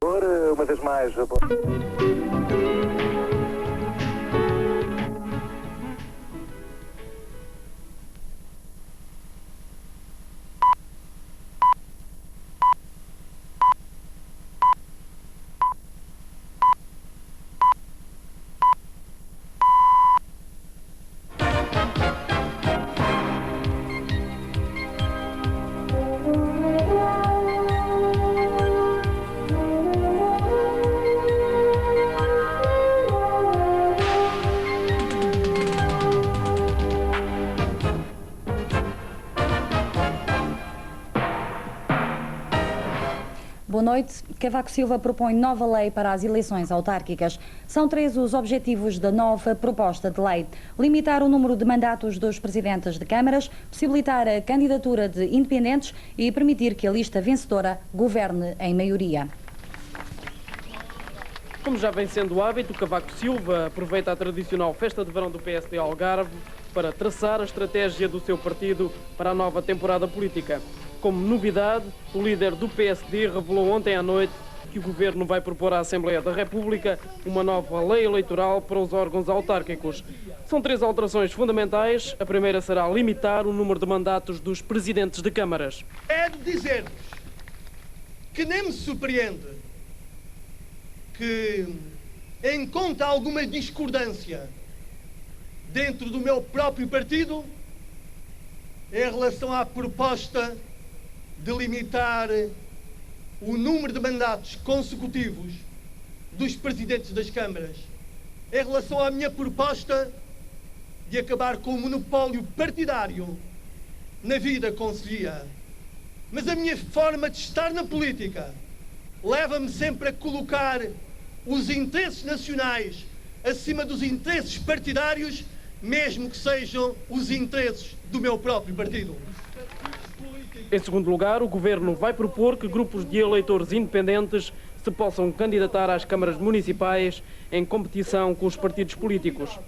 Uma vez mais. Boa noite. Cavaco Silva propõe nova lei para as eleições autárquicas. São 3 os objetivos da nova proposta de lei. Limitar o número de mandatos dos presidentes de câmaras, possibilitar a candidatura de independentes e permitir que a lista vencedora governe em maioria. Como já vem sendo o hábito, Cavaco Silva aproveita a tradicional festa de verão do PSD Algarve para traçar a estratégia do seu partido para a nova temporada política. Como novidade, o líder do PSD revelou ontem à noite que o governo vai propor à Assembleia da República uma nova lei eleitoral para os órgãos autárquicos. São 3 alterações fundamentais. A primeira será limitar o número de mandatos dos presidentes de câmaras. Quero dizer-vos que nem me surpreende que encontre alguma discordância dentro do meu próprio partido em relação à proposta de limitar o número de mandatos consecutivos dos presidentes das câmaras, em relação à minha proposta de acabar com o monopólio partidário na vida conselhia. Mas a minha forma de estar na política leva-me sempre a colocar os interesses nacionais acima dos interesses partidários, mesmo que sejam os interesses do meu próprio partido. Em segundo lugar, o governo vai propor que grupos de eleitores independentes se possam candidatar às câmaras municipais em competição com os partidos políticos.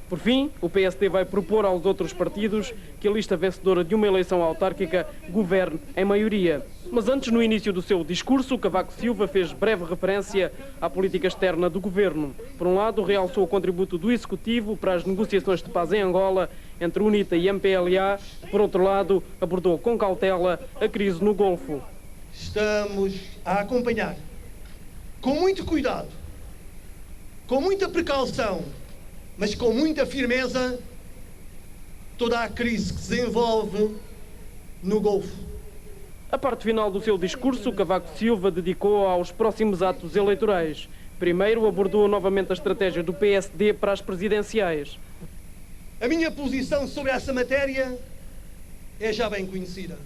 Por fim, o PSD vai propor aos outros partidos que a lista vencedora de uma eleição autárquica governe em maioria. Mas antes, no início do seu discurso, Cavaco Silva fez breve referência à política externa do governo. Por um lado, realçou o contributo do Executivo para as negociações de paz em Angola entre UNITA e MPLA. Por outro lado, abordou com cautela a crise no Golfo. Estamos a acompanhar, com muito cuidado, com muita precaução, mas com muita firmeza, toda a crise que se desenvolve no Golfo. A parte final do seu discurso, Cavaco Silva dedicou aos próximos atos eleitorais. Primeiro, abordou novamente a estratégia do PSD para as presidenciais. A minha posição sobre essa matéria é já bem conhecida.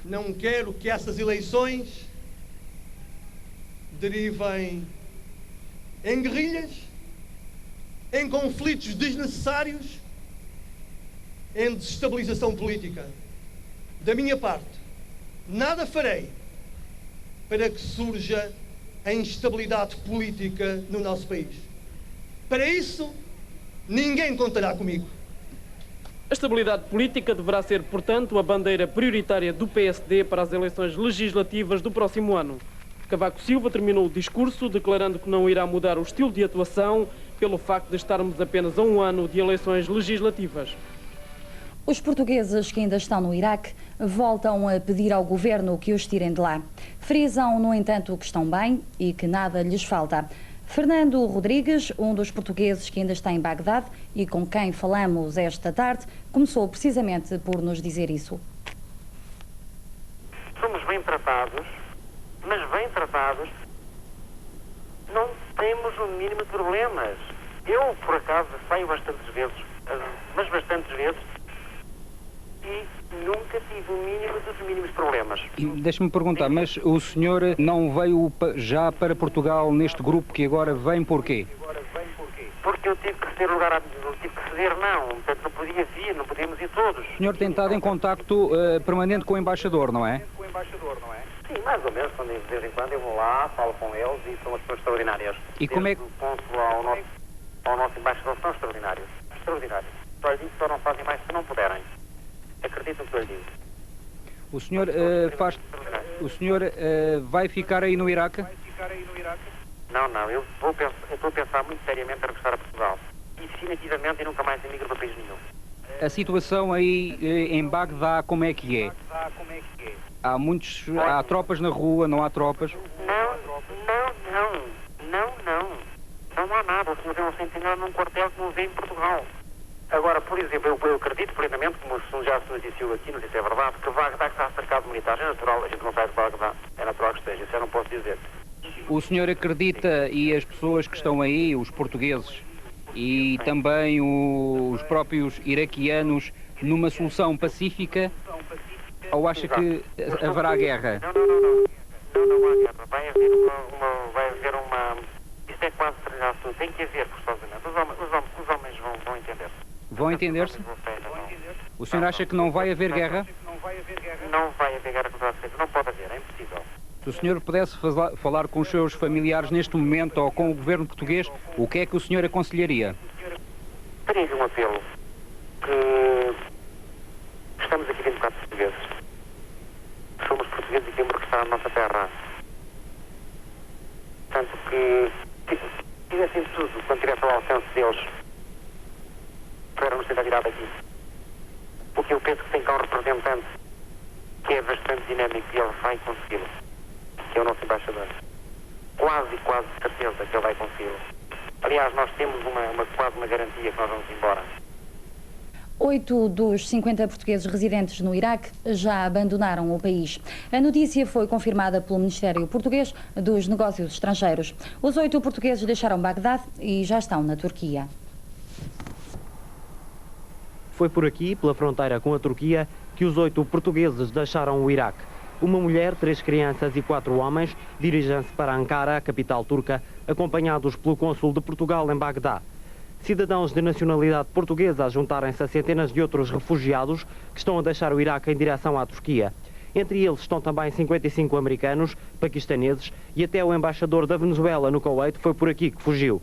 Não quero que essas eleições derivem em guerrilhas, em conflitos desnecessários, em desestabilização política. Da minha parte, nada farei para que surja a instabilidade política no nosso país. Para isso, ninguém contará comigo. A estabilidade política deverá ser, portanto, a bandeira prioritária do PSD para as eleições legislativas do próximo ano. Cavaco Silva terminou o discurso declarando que não irá mudar o estilo de atuação pelo facto de estarmos apenas a um ano de eleições legislativas. Os portugueses que ainda estão no Iraque voltam a pedir ao governo que os tirem de lá. Frisam, no entanto, que estão bem e que nada lhes falta. Fernando Rodrigues, um dos portugueses que ainda está em Bagdade e com quem falamos esta tarde, começou precisamente por nos dizer isso. Somos bem tratados, mas bem tratados não temos o mínimo de problemas. Eu, por acaso, saio bastantes vezes, mas bastantes vezes, e nunca tive o mínimo dos mínimos problemas. Deixe-me perguntar, mas o senhor não veio já para Portugal neste grupo que agora vem porquê? Porque eu tive que ceder lugar, não tive que ceder não, portanto não podia vir, não podíamos ir todos. O senhor tem estado em contacto permanente com o embaixador, não é? Sim, mais ou menos, de vez em quando eu vou lá, falo com eles e são as pessoas extraordinárias. E como é que... Do cônsul ao nosso embaixador são extraordinários. Extraordinários. Só lhe digo que só não fazem mais se não puderem. Acreditam que eu lhe digo. O senhor faz... O senhor vai ficar aí no Iraque? Não, eu estou a pensar muito seriamente em regressar a Portugal. E definitivamente eu nunca mais emigro para país nenhum. A situação aí em Bagdá, como é que é? Há tropas na rua, não há tropas? Não há nada. O senhor tem um centenário num quartel que não vê em Portugal. Agora, por exemplo, eu acredito plenamente, como já se noticiou aqui, não sei se é verdade, que Bagdá está cercado de militares. É natural, a gente não sai de Bagdá. É natural que esteja, isso eu não posso dizer. O senhor acredita, e as pessoas que estão aí, os portugueses, e também os próprios iraquianos, numa solução pacífica, ou acha que haverá guerra? Não há guerra. Vai haver uma... Isto é quase transação. Tem que haver, forçosamente. Os homens vão entender. Vão entender-se? O senhor acha que não vai haver guerra? Não vai haver guerra contra a defesa. Não pode haver, é impossível. Se o senhor pudesse falar com os seus familiares neste momento ou com o governo português, o que é que o senhor aconselharia? Teria um apelo que estamos aqui 24 portugueses. Somos portugueses e queremos regressar à nossa terra. Portanto, que fizessem tudo quando tivesse ao alcance deles para nos tentar tirar daqui. Porque eu penso que tem cá um representante que é bastante dinâmico e ele vai consegui-lo. Que é o nosso embaixador. Quase certeza que ele vai consegui-lo. Aliás, nós temos quase uma garantia que nós vamos embora. 8 dos 50 portugueses residentes no Iraque já abandonaram o país. A notícia foi confirmada pelo Ministério Português dos Negócios Estrangeiros. Os 8 portugueses deixaram Bagdá e já estão na Turquia. Foi por aqui, pela fronteira com a Turquia, que os 8 portugueses deixaram o Iraque. Uma mulher, 3 crianças e 4 homens dirigem-se para Ankara, a capital turca, acompanhados pelo cônsul de Portugal em Bagdá. Cidadãos de nacionalidade portuguesa a juntarem-se a centenas de outros refugiados que estão a deixar o Iraque em direção à Turquia. Entre eles estão também 55 americanos, paquistaneses e até o embaixador da Venezuela no Kuwait foi por aqui que fugiu.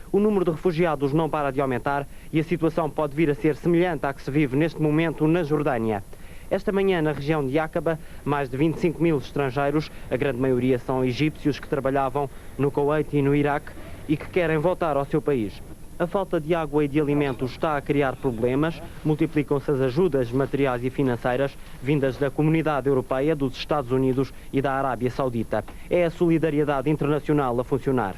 O número de refugiados não para de aumentar e a situação pode vir a ser semelhante à que se vive neste momento na Jordânia. Esta manhã, na região de Aqaba, mais de 25 mil estrangeiros, a grande maioria são egípcios que trabalhavam no Kuwait e no Iraque e que querem voltar ao seu país. A falta de água e de alimentos está a criar problemas, multiplicam-se as ajudas materiais e financeiras vindas da Comunidade Europeia, dos Estados Unidos e da Arábia Saudita. É a solidariedade internacional a funcionar.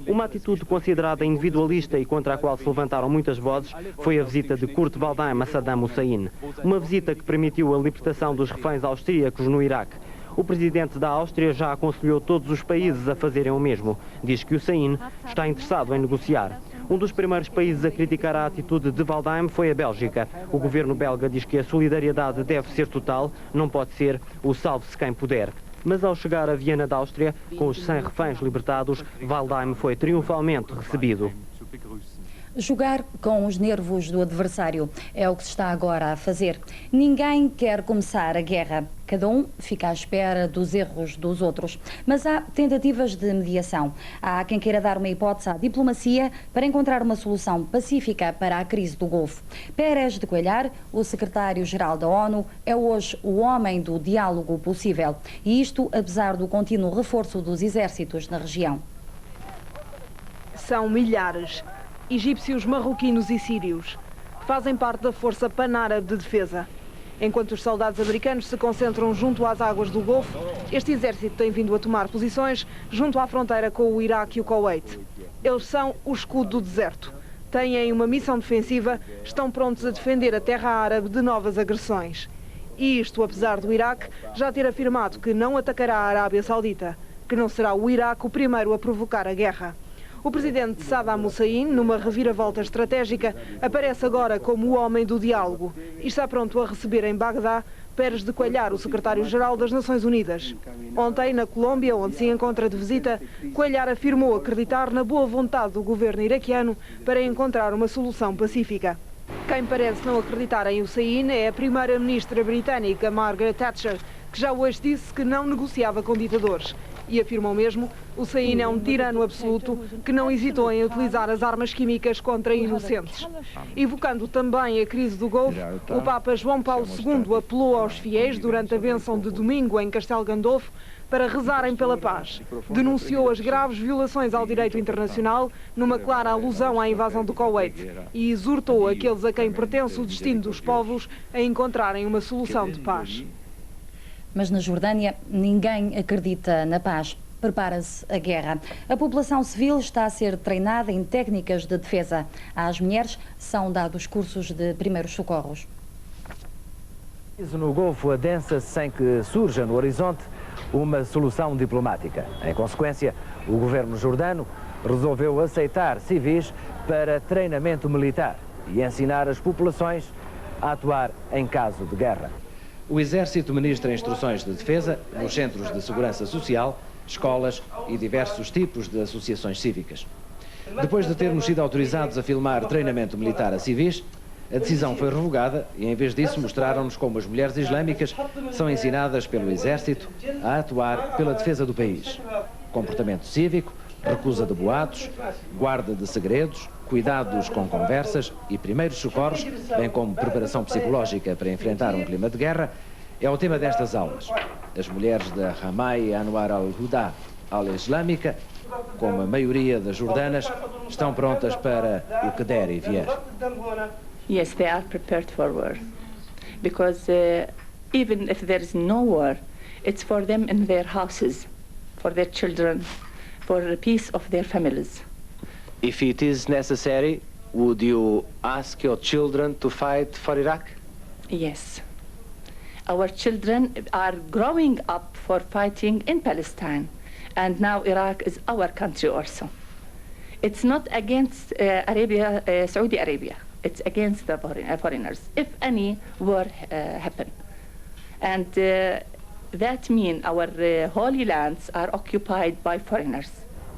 Uma atitude considerada individualista e contra a qual se levantaram muitas vozes foi a visita de Kurt Waldheim a Saddam Hussein. Uma visita que permitiu a libertação dos reféns austríacos no Iraque. O presidente da Áustria já aconselhou todos os países a fazerem o mesmo. Diz que Hussein está interessado em negociar. Um dos primeiros países a criticar a atitude de Waldheim foi a Bélgica. O governo belga diz que a solidariedade deve ser total, não pode ser o salve-se quem puder. Mas ao chegar a Viena da Áustria, com os 100 reféns libertados, Waldheim foi triunfalmente recebido. Jogar com os nervos do adversário é o que se está agora a fazer. Ninguém quer começar a guerra. Cada um fica à espera dos erros dos outros. Mas há tentativas de mediação. Há quem queira dar uma hipótese à diplomacia para encontrar uma solução pacífica para a crise do Golfo. Pérez de Cuéllar, o secretário-geral da ONU, é hoje o homem do diálogo possível. E isto apesar do contínuo reforço dos exércitos na região. São milhares. Egípcios, marroquinos e sírios. Fazem parte da Força Pan-Árabe de Defesa. Enquanto os soldados americanos se concentram junto às águas do Golfo, este exército tem vindo a tomar posições junto à fronteira com o Iraque e o Kuwait. Eles são o escudo do deserto. Têm uma missão defensiva, estão prontos a defender a terra árabe de novas agressões. E isto apesar do Iraque já ter afirmado que não atacará a Arábia Saudita, que não será o Iraque o primeiro a provocar a guerra. O presidente Saddam Hussein, numa reviravolta estratégica, aparece agora como o homem do diálogo e está pronto a receber em Bagdá Pérez de Cuéllar, o secretário-geral das Nações Unidas. Ontem, na Colômbia, onde se encontra de visita, Cuéllar afirmou acreditar na boa vontade do governo iraquiano para encontrar uma solução pacífica. Quem parece não acreditar em Hussein é a primeira-ministra britânica Margaret Thatcher, que já hoje disse que não negociava com ditadores. E afirmam mesmo, Hussein é um tirano absoluto que não hesitou em utilizar as armas químicas contra inocentes. Evocando também a crise do Golfo, o Papa João Paulo II apelou aos fiéis durante a bênção de domingo em Castelo Gandolfo para rezarem pela paz. Denunciou as graves violações ao direito internacional, numa clara alusão à invasão do Kuwait, e exortou aqueles a quem pertence o destino dos povos a encontrarem uma solução de paz. Mas na Jordânia ninguém acredita na paz. Prepara-se a guerra. A população civil está a ser treinada em técnicas de defesa. Às mulheres são dados cursos de primeiros socorros. No Golfo adensa-se sem que surja no horizonte uma solução diplomática. Em consequência, o governo jordano resolveu aceitar civis para treinamento militar e ensinar as populações a atuar em caso de guerra. O Exército ministra instruções de defesa nos centros de segurança social, escolas e diversos tipos de associações cívicas. Depois de termos sido autorizados a filmar treinamento militar a civis, a decisão foi revogada e, em vez disso, mostraram-nos como as mulheres islâmicas são ensinadas pelo Exército a atuar pela defesa do país. Comportamento cívico, recusa de boatos, guarda de segredos, cuidados com conversas e primeiros socorros, bem como preparação psicológica para enfrentar um clima de guerra, é o tema destas aulas. As mulheres da Ramai Anwar al-Huda al-Islâmica, como a maioria das jordanas, estão prontas para o que der e vier. Yes, they are prepared for war, because even if there is no war, it's for them in their houses, for their children, for the peace of their families. If it is necessary, would you ask your children to fight for Iraq? Yes. Our children are growing up for fighting in Palestine, and now Iraq is our country also. It's not against Saudi Arabia. It's against the foreigners, if any war happen. And that means our holy lands are occupied by foreigners.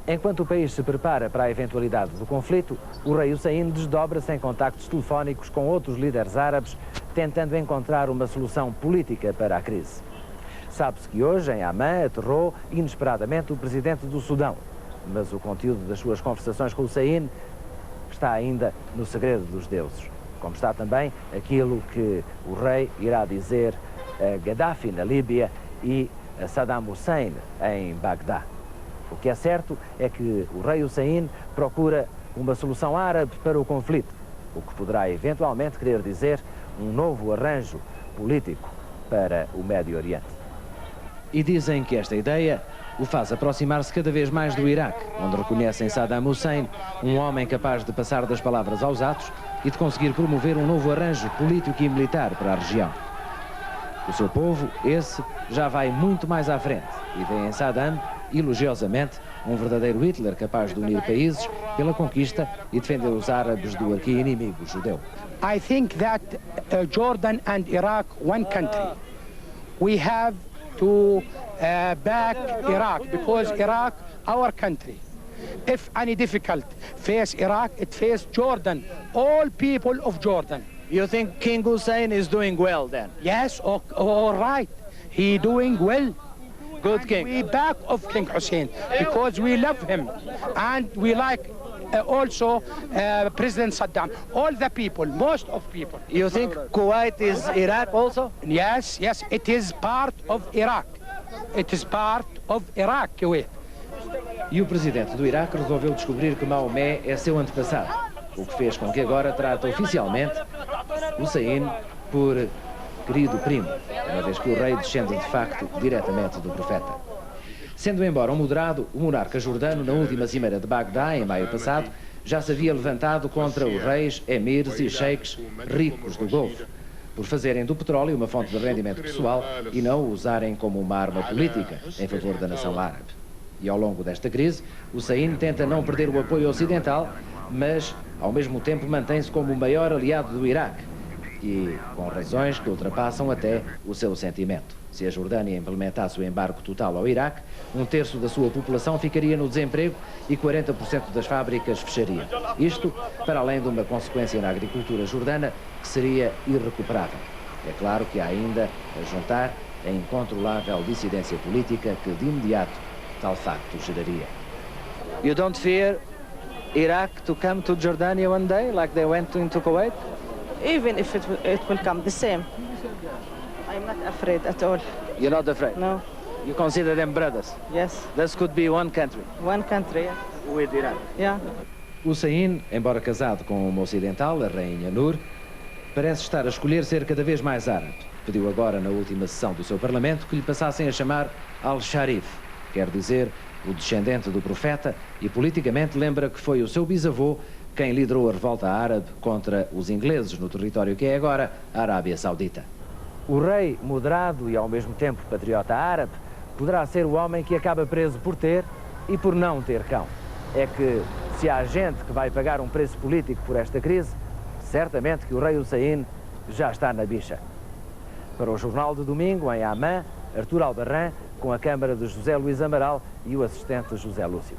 Enquanto o país se prepara para a eventualidade do conflito, o rei Hussein desdobra-se em contactos telefónicos com outros líderes árabes, tentando encontrar uma solução política para a crise. Sabe-se que hoje, em Amman, aterrou inesperadamente o presidente do Sudão, mas o conteúdo das suas conversações com Hussein está ainda no segredo dos deuses, como está também aquilo que o rei irá dizer a Gaddafi na Líbia e a Saddam Hussein em Bagdá. O que é certo é que o rei Hussein procura uma solução árabe para o conflito, o que poderá eventualmente querer dizer um novo arranjo político para o Médio Oriente. E dizem que esta ideia o faz aproximar-se cada vez mais do Iraque, onde reconhecem Saddam Hussein, um homem capaz de passar das palavras aos atos e de conseguir promover um novo arranjo político e militar para a região. O seu povo, esse, já vai muito mais à frente e vê em Saddam, elogiosamente, um verdadeiro Hitler capaz de unir países pela conquista e defender os árabes do arqui-inimigo judeu. I think that Jordan and Iraq, one country. We have to back Iraq, because Iraq, our country. If any difficult face Iraq, it face Jordan, all people of Jordan. You think King Hussein is doing well then? Yes, all right. He doing well. Good and king. We back of King Hussein because we love him and we like also President Saddam. All the people, most of people. You think Kuwait is Iraq also? Yes, yes, it is part of Iraq. It is part of Iraq, Kuwait. E o presidente do Iraque resolveu descobrir que Maomé é seu antepassado, o que fez com que agora trate oficialmente Hussein por querido primo, uma vez que o rei descende de facto diretamente do profeta. Sendo embora um moderado, o monarca jordano, na última cimeira de Bagdá, em maio passado, já se havia levantado contra os reis, emirs e sheiks ricos do Golfo, por fazerem do petróleo uma fonte de rendimento pessoal e não o usarem como uma arma política em favor da nação árabe. E ao longo desta crise, Hussein tenta não perder o apoio ocidental, mas ao mesmo tempo mantém-se como o maior aliado do Iraque e com razões que ultrapassam até o seu sentimento. Se a Jordânia implementasse o embargo total ao Iraque, 1/3 da sua população ficaria no desemprego e 40% das fábricas fecharia. Isto para além de uma consequência na agricultura jordana que seria irrecuperável. É claro que há ainda a juntar a incontrolável dissidência política que de imediato tal facto geraria. You don't fear Iraq to come to Jordania one day, like they went into Kuwait? Even if it will come the same. I'm not afraid at all. You're not afraid? No. You consider them brothers? Yes. This could be one country? One country, yeah. With Iraq? Yeah. Hussein, embora casado com uma ocidental, a rainha Nur, parece estar a escolher ser cada vez mais árabe. Pediu agora, na última sessão do seu parlamento, que lhe passassem a chamar Al-Sharif, quer dizer, o descendente do profeta, e politicamente lembra que foi o seu bisavô quem liderou a revolta árabe contra os ingleses no território que é agora a Arábia Saudita. O rei, moderado e ao mesmo tempo patriota árabe, poderá ser o homem que acaba preso por ter e por não ter cão. É que, se há gente que vai pagar um preço político por esta crise, certamente que o rei Hussein já está na bicha. Para o Jornal de Domingo, em Amman, Artur Albarrán, com a câmara de José Luís Amaral e o assistente José Lúcio.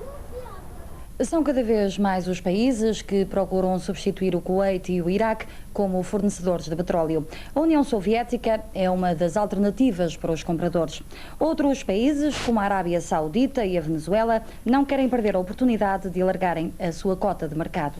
São cada vez mais os países que procuram substituir o Kuwait e o Iraque como fornecedores de petróleo. A União Soviética é uma das alternativas para os compradores. Outros países, como a Arábia Saudita e a Venezuela, não querem perder a oportunidade de alargarem a sua cota de mercado.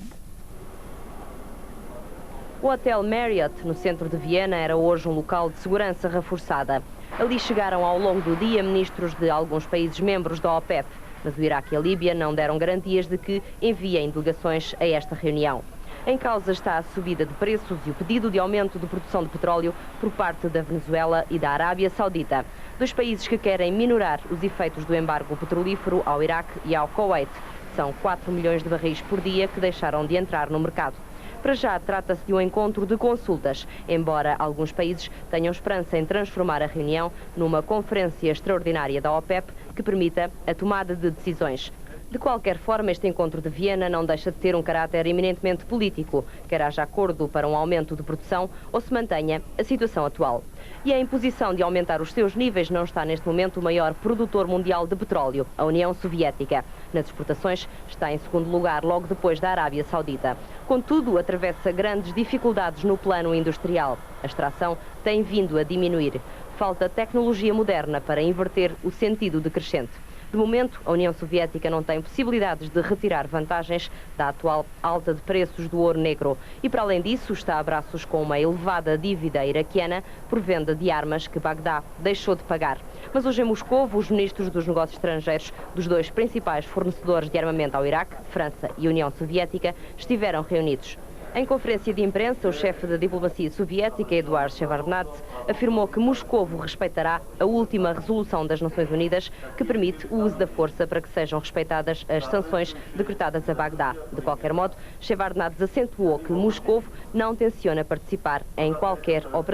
O Hotel Marriott, no centro de Viena, era hoje um local de segurança reforçada. Ali chegaram ao longo do dia ministros de alguns países membros da OPEP, mas o Iraque e a Líbia não deram garantias de que enviem delegações a esta reunião. Em causa está a subida de preços e o pedido de aumento de produção de petróleo por parte da Venezuela e da Arábia Saudita, dois países que querem minorar os efeitos do embargo petrolífero ao Iraque e ao Kuwait. São 4 milhões de barris por dia que deixaram de entrar no mercado. Para já, trata-se de um encontro de consultas, embora alguns países tenham esperança em transformar a reunião numa conferência extraordinária da OPEP que permita a tomada de decisões. De qualquer forma, este encontro de Viena não deixa de ter um caráter eminentemente político, quer haja acordo para um aumento de produção ou se mantenha a situação atual. E a imposição de aumentar os seus níveis não está neste momento o maior produtor mundial de petróleo, a União Soviética. Nas exportações está em segundo lugar, logo depois da Arábia Saudita. Contudo, atravessa grandes dificuldades no plano industrial. A extração tem vindo a diminuir. Falta tecnologia moderna para inverter o sentido decrescente. De momento, a União Soviética não tem possibilidades de retirar vantagens da atual alta de preços do ouro negro e, para além disso, está a braços com uma elevada dívida iraquiana por venda de armas que Bagdá deixou de pagar. Mas hoje em Moscovo, os ministros dos negócios estrangeiros dos dois principais fornecedores de armamento ao Iraque, França e União Soviética, estiveram reunidos. Em conferência de imprensa, o chefe da diplomacia soviética, Eduard Shevardnadze, afirmou que Moscovo respeitará a última resolução das Nações Unidas que permite o uso da força para que sejam respeitadas as sanções decretadas a Bagdá. De qualquer modo, Shevardnadze acentuou que Moscovo não tenciona participar em qualquer operação